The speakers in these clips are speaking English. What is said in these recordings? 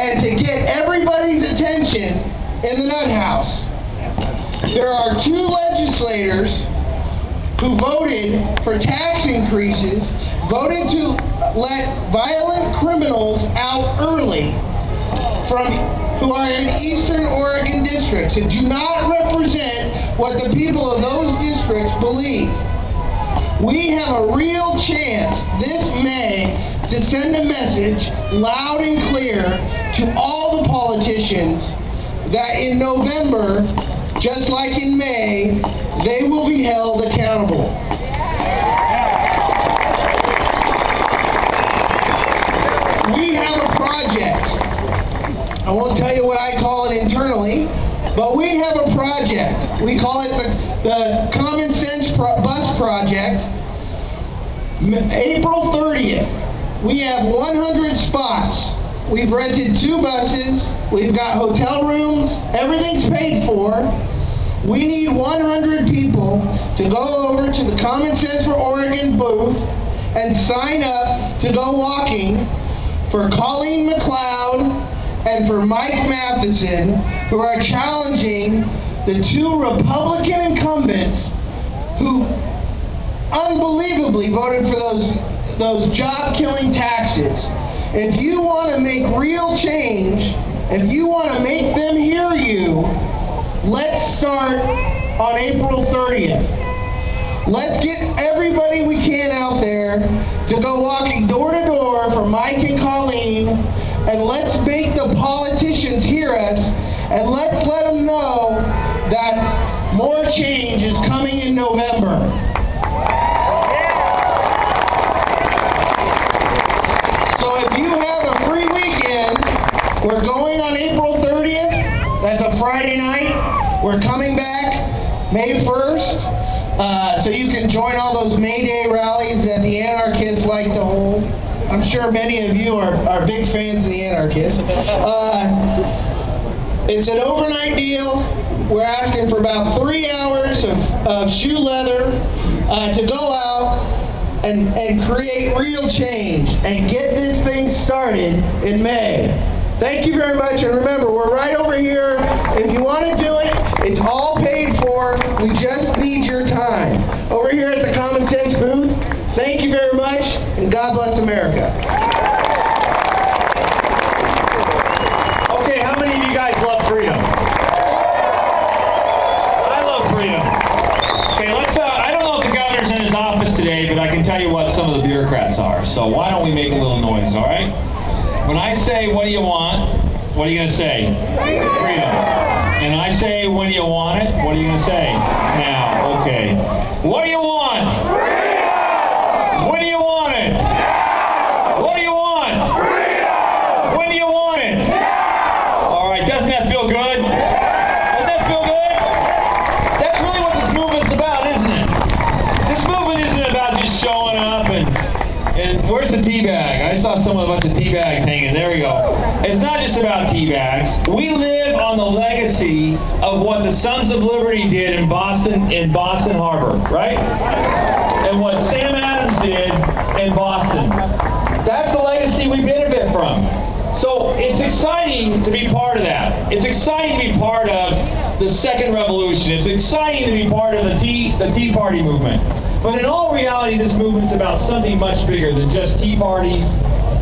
and to get everybody's attention in the nut house. There are 2 legislators who voted for tax increases, voted to let violent criminals out early who are in Eastern Oregon districts and do not represent what the people of those districts believe. We have a real chance this May to send a message loud and clear to all the politicians that in November, just like in May, they will be held accountable. We have a project. I won't tell you what I call it internally, but we have a project. We call it the Common Sense Bus Project. April 30th, we have 100 spots. We've rented 2 buses. We've got hotel rooms. Everything's paid for. We need 100 people to go over to the Common Sense for Oregon booth and sign up to go walking for Colleen McLeod and for Mike Matheson, who are challenging the 2 Republican incumbents who unbelievably voted for those job-killing taxes. If you want to make real change, if you want to make them hear you, let's start on April 30th. Let's get everybody we can out there to go walking door to door for Mike and Colleen, and let's make the politicians hear us, and let's let them know that more change is coming in November. So if you have a free weekend, we're going on April 30th. That's a Friday night. We're coming back May 1st, so you can join all those May Day rallies that the anarchists like to hold. I'm sure many of you are big fans of the anarchists. It's an overnight deal. We're asking for about 3 hours of shoe leather to go out and create real change and get this thing started in May. Thank you very much, and remember, we're right over here. If you want to do it, it's all paid for. We just need your time. Over here at the Common Sense booth, thank you very much, and God bless America. Okay, how many of you guys love freedom? I love freedom. Okay, I don't know if the governor's in his office today, but I can tell you what some of the bureaucrats are. So why don't we make a little noise, all right? When I say, what do you want? What are you going to say? Freedom. And I say, when do you want it? What are you going to say? Now. Okay. What do you want? Freedom! When do you want it? Now! What do you want? Freedom! When do you want it? Now! All right. Doesn't that feel good? Doesn't that feel good? That's really what this movement's about, isn't it? This movement isn't about just showing up and where's the tea bag? I saw a bunch of tea bags hanging. There we go. It's not just about tea bags. We live on the legacy of what the Sons of Liberty did in Boston Harbor, right? And what Sam Adams did in Boston. That's the legacy we benefit from. So it's exciting to be part of that. It's exciting to be part of the Second Revolution. It's exciting to be part of the Tea Party movement. But in all reality, this movement's about something much bigger than just tea parties,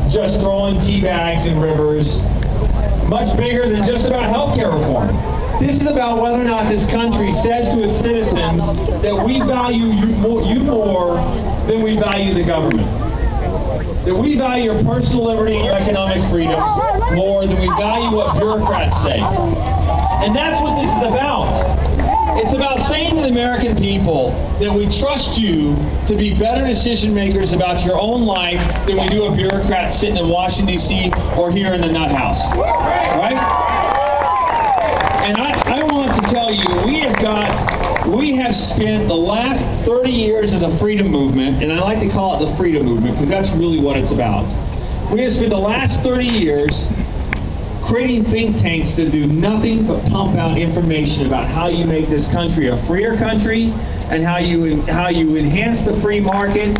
just throwing tea bags in rivers, much bigger than just about healthcare reform. This is about whether or not this country says to its citizens that we value you more than we value the government. That we value your personal liberty and your economic freedoms more than we value what bureaucrats say. And that's what this is about. It's about saying to the American people that we trust you to be better decision makers about your own life than we do a bureaucrat sitting in Washington, D.C. or here in the nut house. Right? And I want to tell you, we have spent the last 30 years as a freedom movement, and I like to call it the freedom movement because that's really what it's about. We have spent the last 30 years creating think tanks that do nothing but pump out information about how you make this country a freer country and how you enhance the free market.